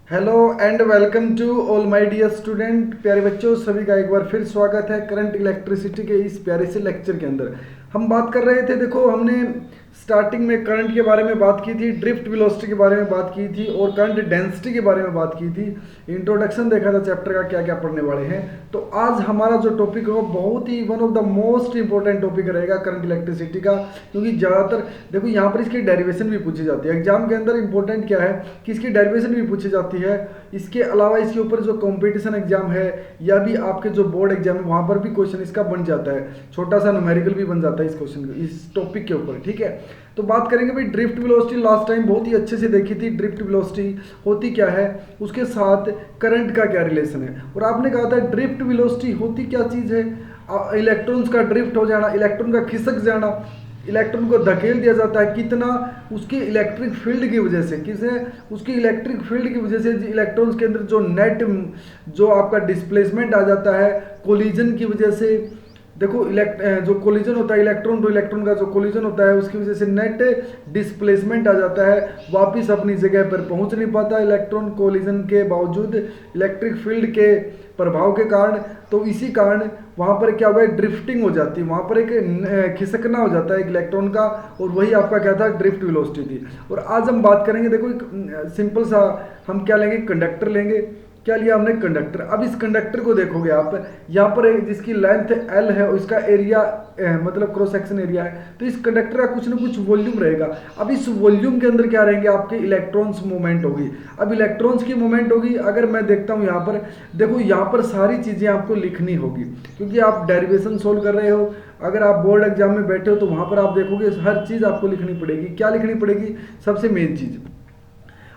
Hello and welcome to all my dear student. प्यारे बच्चों, सभी का एक बार फिर स्वागत है करंट इलेक्ट्रिसिटी के इस प्यारे से लेक्चर के अंदर। हम बात कर रहे थे, देखो हमने स्टार्टिंग में करंट के बारे में बात की थी, ड्रिफ्ट वेलोसिटी के बारे में बात की थी और करंट डेंसिटी के बारे में बात की थी। इंट्रोडक्शन देखा था चैप्टर का, क्या क्या पढ़ने वाले हैं। तो आज हमारा जो टॉपिक है वो बहुत ही one of the most important topic रहेगा करंट इलेक्ट्रिसिटी का, क्योंकि ज़्यादातर देखो यहाँ पर इसकी डेरिवेशन भी पूछी जाती है एग्जाम के अंदर। इंपॉर्टेंट क्या है कि इसकी डेरिवेशन भी पूछी जाती है। इसके अलावा इसके ऊपर जो कंपटीशन एग्जाम है या भी आपके जो बोर्ड एग्जाम है वहाँ पर भी क्वेश्चन इसका बन जाता है, छोटा सा न्यूमेरिकल भी बन जाता है इस क्वेश्चन इस टॉपिक के ऊपर। ठीक है, तो बात करेंगे भाई ड्रिफ्ट वेलोसिटी। लास्ट टाइम बहुत ही अच्छे से देखी थी ड्रिफ्ट वेलोसिटी होती क्या है, उसके साथ करंट का क्या रिलेशन है। और आपने कहा था ड्रिफ्ट वेलोसिटी होती क्या चीज़ है, इलेक्ट्रॉन्स का ड्रिफ्ट हो जाना, इलेक्ट्रॉन का खिसक जाना, इलेक्ट्रॉन को धकेल दिया जाता है कितना, उसकी इलेक्ट्रिक फील्ड की वजह से। किसे? उसकी इलेक्ट्रिक फील्ड की वजह से इलेक्ट्रॉन्स के अंदर जो नेट जो आपका डिस्प्लेसमेंट आ जाता है कोलिजन की वजह से। देखो जो कोलिजन होता है इलेक्ट्रॉन टू इलेक्ट्रॉन का जो कोलिजन होता है उसकी वजह से नेट डिस्प्लेसमेंट आ जाता है, वापस अपनी जगह पर पहुंच नहीं पाता इलेक्ट्रॉन कोलिजन के बावजूद इलेक्ट्रिक फील्ड के प्रभाव के कारण। तो इसी कारण वहाँ पर क्या हुआ है, ड्रिफ्टिंग हो जाती है, वहाँ पर एक खिसकना हो जाता है एक इलेक्ट्रॉन का, और वही आपका क्या था, ड्रिफ्ट वेलोसिटी थी। और आज हम बात करेंगे, देखो एक सिंपल सा हम क्या लेंगे, कंडक्टर लेंगे। क्या लिया हमने, कंडक्टर। अब इस कंडक्टर को देखोगे आप, यहाँ पर जिसकी लेंथ एल है और इसका एरिया मतलब क्रॉस सेक्शन एरिया है, तो इस कंडक्टर का कुछ ना कुछ वॉल्यूम रहेगा। अब इस वॉल्यूम के अंदर क्या रहेंगे, आपके इलेक्ट्रॉन्स मूवमेंट होगी। अब इलेक्ट्रॉन्स की मूवमेंट होगी, अगर मैं देखता हूँ यहाँ पर, देखो यहाँ पर सारी चीज़ें आपको लिखनी होगी क्योंकि आप डेरिवेशन सोल्व कर रहे हो। अगर आप बोर्ड एग्जाम में बैठे हो तो वहाँ पर आप देखोगे हर चीज़ आपको लिखनी पड़ेगी। क्या लिखनी पड़ेगी, सबसे मेन चीज़,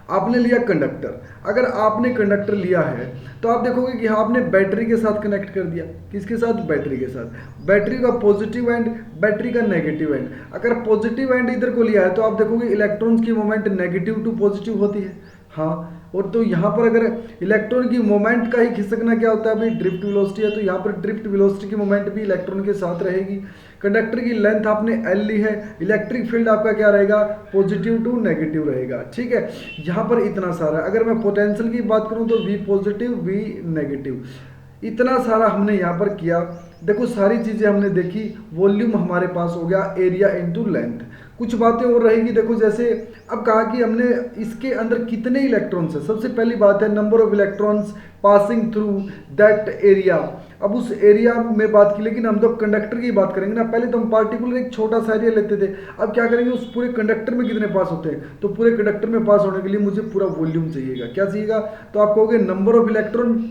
आपने लिया कंडक्टर। अगर आपने कंडक्टर लिया है तो आप देखोगे कि हाँ आपने बैटरी के साथ कनेक्ट कर दिया। किसके साथ, बैटरी के साथ। बैटरी का पॉजिटिव एंड, बैटरी का नेगेटिव एंड। अगर पॉजिटिव एंड इधर को लिया है तो आप देखोगे इलेक्ट्रॉन्स की मोमेंट नेगेटिव टू पॉजिटिव होती है। हाँ, और तो यहाँ पर अगर इलेक्ट्रॉन की मोमेंट का ही खिसकना क्या होता है भाई, ड्रिफ्ट वेलोसिटी है, तो यहाँ पर ड्रिफ्ट वेलोसिटी की मोमेंट भी इलेक्ट्रॉन के साथ रहेगी। कंडक्टर की लेंथ आपने एल ली है, इलेक्ट्रिक फील्ड आपका क्या रहेगा, पॉजिटिव टू नेगेटिव रहेगा। ठीक है, यहाँ पर इतना सारा। अगर मैं पोटेंशियल की बात करूँ तो वी पॉजिटिव वी नेगेटिव, इतना सारा हमने यहाँ पर किया। देखो सारी चीज़ें हमने देखी, वॉल्यूम हमारे पास हो गया, एरिया इनटू लेंथ। कुछ बातें और रहेंगी, देखो जैसे अब कहा कि हमने इसके अंदर कितने इलेक्ट्रॉन्स हैं। सबसे पहली बात है number of electrons passing through that area. अब उस एरिया में बात की, लेकिन हम तो कंडक्टर की बात करेंगे ना। पहले तो हम पार्टिकुलर एक छोटा सा एरिया लेते थे, अब क्या करेंगे, उस पूरे कंडक्टर में कितने पास होते हैं। तो पूरे कंडक्टर में पास होने के लिए मुझे पूरा वॉल्यूम चाहिएगा। क्या चाहिएगा, तो आप कहोगे number of electron.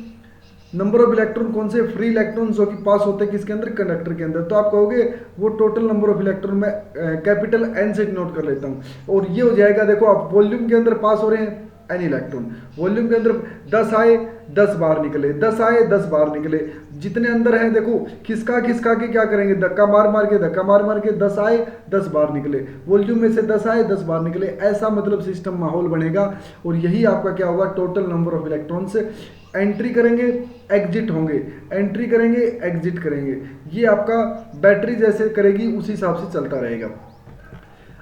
Number of electron कौन से, फ्री इलेक्ट्रॉन जो कि पास होते हैं किसके अंदर, कंडक्टर के अंदर। तो आप कहोगे वो टोटल नंबर ऑफ इलेक्ट्रॉन में कैपिटल एन से नोट कर लेता हूँ, और ये हो जाएगा। देखो आप वॉल्यूम के अंदर पास हो रहे हैं एन इलेक्ट्रॉन, वॉल्यूम के अंदर 10 आए 10 बाहर निकले, 10 आए 10 बाहर निकले, जितने अंदर हैं देखो खिसका खिसका के क्या करेंगे, धक्का मार मार के, धक्का मार मार के 10 आए 10 बाहर निकले, वॉल्यूम में से 10 आए 10 बाहर निकले। ऐसा मतलब सिस्टम माहौल बनेगा, और यही आपका क्या होगा, total number of electrons entry करेंगे एग्जिट होंगे, एंट्री करेंगे एग्जिट करेंगे। ये आपका बैटरी जैसे करेगी उसी हिसाब से चलता रहेगा।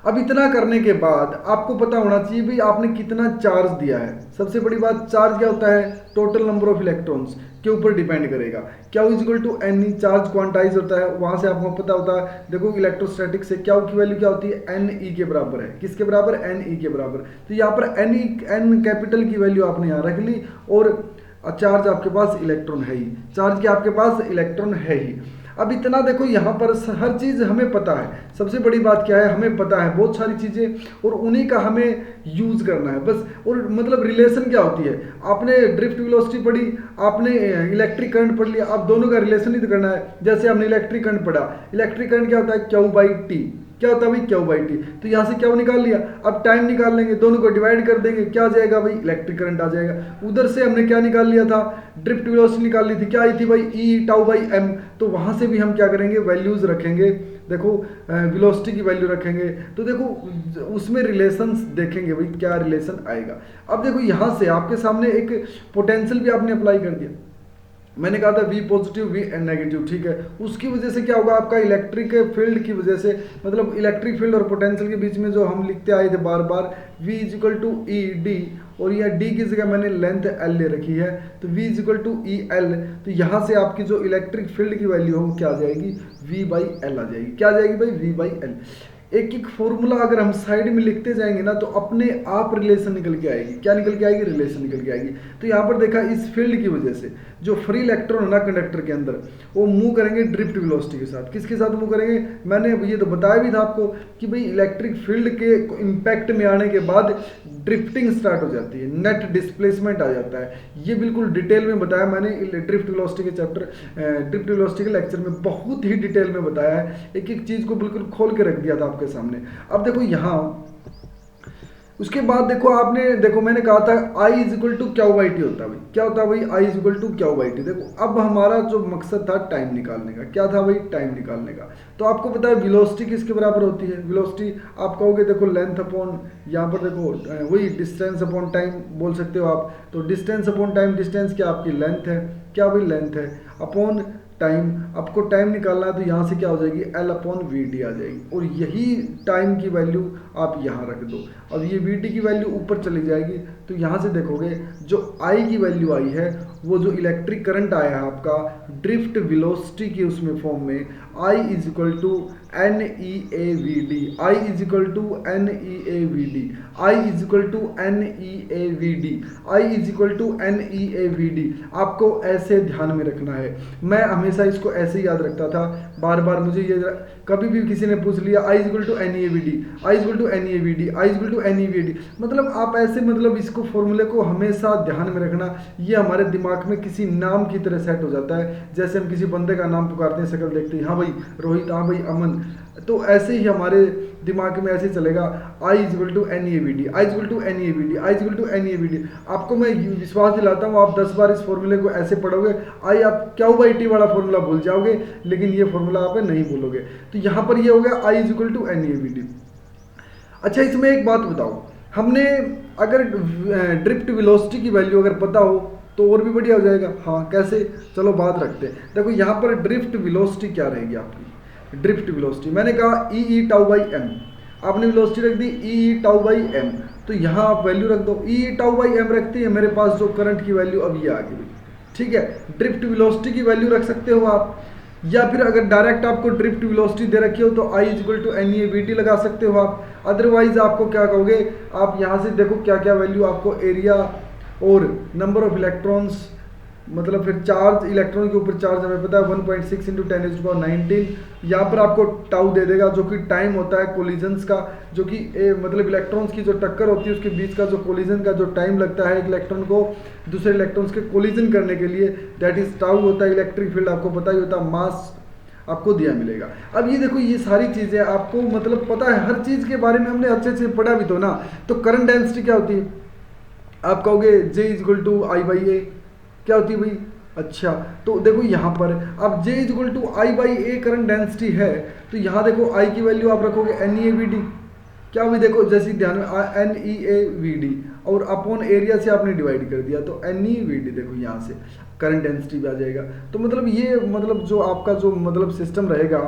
अब इतना करने के बाद आपको पता होना चाहिए भाई आपने कितना चार्ज दिया है। सबसे बड़ी बात, चार्ज क्या होता है, टोटल नंबर ऑफ इलेक्ट्रॉन्स के ऊपर डिपेंड करेगा। क्या equal to N e, charge quantize होता है, वहां से आपको पता होता है। देखो इलेक्ट्रोस्टैटिक से क्या की वैल्यू क्या होती है, एन ई के बराबर है। किसके बराबर, एन ई के बराबर। तो यहाँ पर एन ई, एन कैपिटल की वैल्यू आपने यहाँ रख ली, और चार्ज आपके पास इलेक्ट्रॉन है ही, चार्ज के आपके पास इलेक्ट्रॉन है ही। अब इतना देखो यहाँ पर हर चीज़ हमें पता है। सबसे बड़ी बात क्या है, हमें पता है बहुत सारी चीज़ें, और उन्हीं का हमें यूज़ करना है बस। और मतलब रिलेशन क्या होती है, आपने ड्रिफ्ट वेलोसिटी पढ़ी, आपने इलेक्ट्रिक करंट पढ़ लिया, अब दोनों का रिलेशन ही तो करना है। जैसे हमने इलेक्ट्रिक करंट पढ़ा, इलेक्ट्रिक करंट क्या होता है, क्यू बाई टी। क्या होता है भाई, क्यू बाई टी। तो यहाँ से क्यू निकाल लिया, अब टाइम निकाल लेंगे, दोनों को डिवाइड कर देंगे, क्या आ जाएगा भाई, इलेक्ट्रिक करंट आ जाएगा। उधर से हमने क्या निकाल लिया था, ड्रिफ्ट वेलोसिटी निकाल ली थी, क्या आई थी भाई, ई टाउ बाई एम। तो वहाँ से भी हम क्या करेंगे, वैल्यूज रखेंगे। देखो वेलोसिटी की वैल्यू रखेंगे, तो देखो उसमें रिलेशंस देखेंगे भाई क्या रिलेशन आएगा। अब देखो यहाँ से आपके सामने एक पोटेंशियल भी आपने अप्लाई कर दिया। मैंने कहा था वी पॉजिटिव वी नेगेटिव, ठीक है। उसकी वजह से क्या होगा, आपका इलेक्ट्रिक फील्ड की वजह से, मतलब इलेक्ट्रिक फील्ड और पोटेंशियल के बीच में जो हम लिखते आए थे बार बार, V is equal to E D और यह डी की जगह मैंने लेंथ एल ले रखी है, तो v is equal to e l. तो यहाँ से आपकी जो इलेक्ट्रिक फील्ड की वैल्यू हो क्या आ जाएगी, v बाई एल आ जाएगी। क्या आ जाएगी भाई, v बाई एल। एक एक फॉर्मूला अगर हम साइड में लिखते जाएंगे ना तो अपने आप रिलेशन निकल के आएगी। क्या निकल के आएगी, रिलेशन निकल के आएगी। तो यहाँ पर देखा इस फील्ड की वजह से जो फ्री इलेक्ट्रॉन है ना कंडक्टर के अंदर, वो मूव करेंगे ड्रिफ्ट वेलोसिटी के साथ। किसके साथ मूव करेंगे, मैंने ये तो बताया भी था आपको कि भाई इलेक्ट्रिक फील्ड के इम्पैक्ट में आने के बाद ड्रिफ्टिंग स्टार्ट हो जाती है, नेट डिस्प्लेसमेंट आ जाता है। ये बिल्कुल डिटेल में बताया मैंने ड्रिफ्ट वेलोसिटी के चैप्टर, ड्रिफ्ट वेलोसिटी के लेक्चर में बहुत ही डिटेल में बताया है। एक एक चीज़ को बिल्कुल खोल के रख दिया था आपके सामने। अब देखो यहाँ उसके बाद देखो आपने देखो मैंने कहा था I is equal to q by t होता है भाई। क्या होता है भाई, I is equal to q by t. देखो अब हमारा जो मकसद था टाइम निकालने का, क्या था भाई, टाइम निकालने का। तो आपको पता है वेलोसिटी किसके बराबर होती है, वेलोसिटी आप कहोगे देखो लेंथ अपॉन, यहाँ पर देखो वही डिस्टेंस अपॉन टाइम बोल सकते हो आप। तो डिस्टेंस अपॉन टाइम, डिस्टेंस क्या आपकी लेंथ है, क्या भाई लेंथ है, अपॉन टाइम। आपको टाइम निकालना है तो यहाँ से क्या हो जाएगी, एल अपॉन वी डी आ जाएगी। और यही टाइम की वैल्यू आप यहाँ रख दो। अब ये वी डी की वैल्यू ऊपर चली जाएगी, तो यहाँ से देखोगे जो आई की वैल्यू आई है, वो जो इलेक्ट्रिक करंट आया है आपका ड्रिफ्ट वेलोसिटी की उसमें फॉर्म में, I is equal to N E A V D, I is equal to N E A V D, I is equal to N E A V D, I is equal to N E A V D. आपको ऐसे ध्यान में रखना है। मैं हमेशा इसको ऐसे ही याद रखता था, बार बार मुझे ये कभी भी किसी ने पूछ लिया I is equal to N E A V D, I is equal to N E A V D, I is equal to N E V D, मतलब आप ऐसे मतलब इसको फॉर्मूले को हमेशा ध्यान में रखना। ये हमारे दिमाग में किसी नाम की तरह सेट हो जाता है। जैसे हम किसी बंदे का नाम पुकारते हैं, शक्ल देखते हैं, हाँ भाई रोहित, हाँ भाई अमन, तो ऐसे ही हमारे दिमाग में ऐसे चलेगा I is equal to N E A V D, I is equal to N E A V D, I is equal to N E A V D. आपको मैं विश्वास दिलाता हूँ आप 10 बार इस फॉर्मूले को ऐसे पढ़ोगे, आई आप क्यू बाई टी वाला फॉर्मूला भूल जाओगे, लेकिन ये फॉर्मूला आप नहीं भूलोगे। तो यहाँ पर ये हो गया I is equal to N E A V D. अच्छा इसमें एक बात बताओ, हमने अगर ड्रिफ्ट वेलोसिटी की वैल्यू अगर पता हो तो और भी बढ़िया हो जाएगा। हाँ कैसे, चलो बात रखते हैं। देखो यहाँ पर ड्रिफ्ट वेलोसिटी क्या रहेगी आपकी, ड्रिफ्ट वेलोसिटी मैंने कहा ई ई टाउ बाई एम, आपने वेलोसिटी रख दी ई ई टाउ बाई एम, तो यहाँ आप वैल्यू रख दो ई ई टाउ बाई एम रखती है मेरे पास जो करंट की वैल्यू अब ये आ गई। ठीक है, ड्रिफ्ट वेलोसिटी की वैल्यू रख सकते हो आप, या फिर अगर डायरेक्ट आपको ड्रिफ्ट वेलोसिटी दे रखी हो तो I is equal to N E A V T लगा सकते हो आप। अदरवाइज आपको क्या कहोगे, आप यहाँ से देखो क्या क्या वैल्यू आपको एरिया और नंबर ऑफ इलेक्ट्रॉन्स, मतलब फिर चार्ज, इलेक्ट्रॉन के ऊपर चार्ज हमें पता है 1.6 इंटू 10⁻19। यहाँ पर आपको टाउ दे देगा जो कि टाइम होता है कोलिजन्स का, जो कि मतलब इलेक्ट्रॉन्स की जो टक्कर होती है उसके बीच का जो कोलिजन का जो टाइम लगता है एक इलेक्ट्रॉन को दूसरे इलेक्ट्रॉन्स के कोलिजन करने के लिए, दैट इज टाउ होता है। इलेक्ट्रिक फील्ड आपको पता ही होता है, मास आपको दिया मिलेगा। अब ये देखो ये सारी चीज़ें आपको मतलब पता है, हर चीज़ के बारे में हमने अच्छे से पढ़ा भी तो ना। तो करंट डेंसिटी क्या होती है, आप कहोगे J is equal to I by A, क्या होती है भाई, अच्छा तो देखो यहाँ पर अब J is equal to I by a current density है, तो यहाँ देखो I की वैल्यू आप रखोगे n E A V d, क्या भी देखो जैसे ध्यान में n E A V d, और अपॉन एरिया से आपने डिवाइड कर दिया तो एन ई वी डी, देखो यहाँ से करंट डेंसिटी भी आ जाएगा। तो मतलब ये मतलब जो आपका जो मतलब सिस्टम रहेगा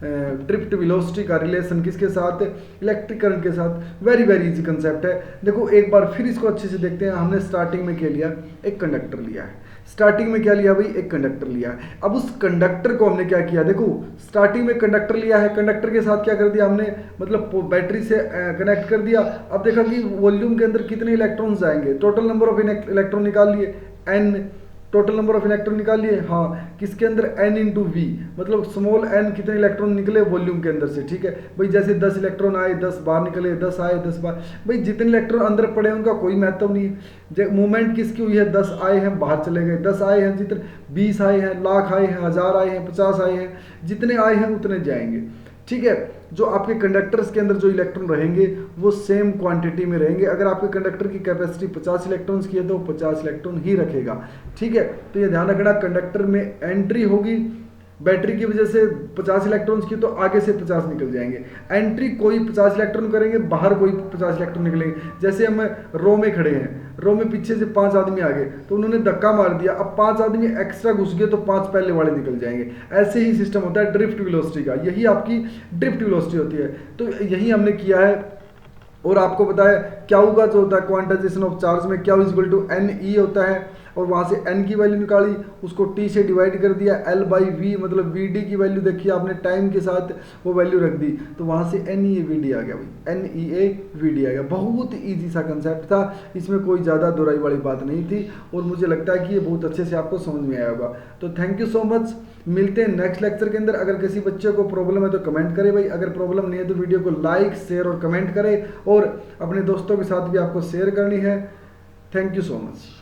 ड्रिफ्ट वेलोसिटी का रिलेशन किसके साथ, इलेक्ट्रिक करंट के साथ, वेरी वेरी इजी कंसेप्ट है। देखो एक बार फिर इसको अच्छे से देखते हैं। हमने स्टार्टिंग में क्या लिया, एक कंडक्टर लिया है। स्टार्टिंग में क्या लिया भाई, एक कंडक्टर लिया है। अब उस कंडक्टर को हमने क्या किया, देखो स्टार्टिंग में कंडक्टर लिया है, कंडक्टर के साथ क्या कर दिया हमने, मतलब बैटरी से कनेक्ट कर दिया। अब देखा कि वॉल्यूम के अंदर कितने इलेक्ट्रॉन्स आएंगे, टोटल नंबर ऑफ इलेक्ट्रॉन निकाल लिए n, total number of electron निकाल लिए, हाँ किसके अंदर n इंटू वी, मतलब स्मॉल n कितने इलेक्ट्रॉन निकले वॉल्यूम के अंदर से। ठीक है भाई, जैसे 10 इलेक्ट्रॉन आए 10 बाहर निकले, 10 आए 10 बाहर, भाई जितने इलेक्ट्रॉन अंदर पड़े हैं उनका कोई महत्व नहीं है। मूवमेंट किसकी हुई है, 10 आए हैं बाहर चले गए, 10 आए हैं जितने, 20 आए हैं, लाख आए हैं, 1000 आए हैं, 50 आए हैं, जितने आए हैं उतने जाएंगे। ठीक है, जो आपके कंडक्टर्स के अंदर जो इलेक्ट्रॉन रहेंगे वो सेम क्वांटिटी में रहेंगे। अगर आपके कंडक्टर की कैपेसिटी 50 इलेक्ट्रॉन्स की है तो 50 इलेक्ट्रॉन ही रखेगा। ठीक है, तो ये ध्यान रखना, कंडक्टर में एंट्री होगी बैटरी की वजह से 50 इलेक्ट्रॉन्स की, तो आगे से 50 निकल जाएंगे। एंट्री कोई 50 इलेक्ट्रॉन करेंगे, बाहर कोई 50 इलेक्ट्रॉन निकलेंगे। जैसे हम रो में खड़े हैं, रो में पीछे से 5 आदमी आ गए तो उन्होंने धक्का मार दिया, अब 5 आदमी एक्स्ट्रा घुस गए तो 5 पहले वाले निकल जाएंगे। ऐसे ही सिस्टम होता है ड्रिफ्ट वेलोसिटी का, यही आपकी ड्रिफ्ट वेलोसिटी होती है। तो यही हमने किया है और आपको पता है क्याऊ का जो होता है क्वांटाइजेशन ऑफ चार्ज में Q is equal to N E होता है, और वहाँ से एन की वैल्यू निकाली, उसको टी से डिवाइड कर दिया, एल बाई वी मतलब वी डी की वैल्यू देखी आपने, टाइम के साथ वो वैल्यू रख दी, तो वहाँ से N E A V D आ गया भाई, N E A V D आ गया। बहुत ईजी सा कंसेप्ट था, इसमें कोई ज़्यादा दोहराई वाली बात नहीं थी, और मुझे लगता है कि ये बहुत अच्छे से आपको समझ में आया होगा। तो थैंक यू सो मच, मिलते हैं नेक्स्ट लेक्चर के अंदर। अगर किसी बच्चे को प्रॉब्लम है तो कमेंट करे भाई, अगर प्रॉब्लम नहीं है तो वीडियो को लाइक शेयर और कमेंट करें, और अपने दोस्तों के साथ भी आपको शेयर करनी है। Thank you so much.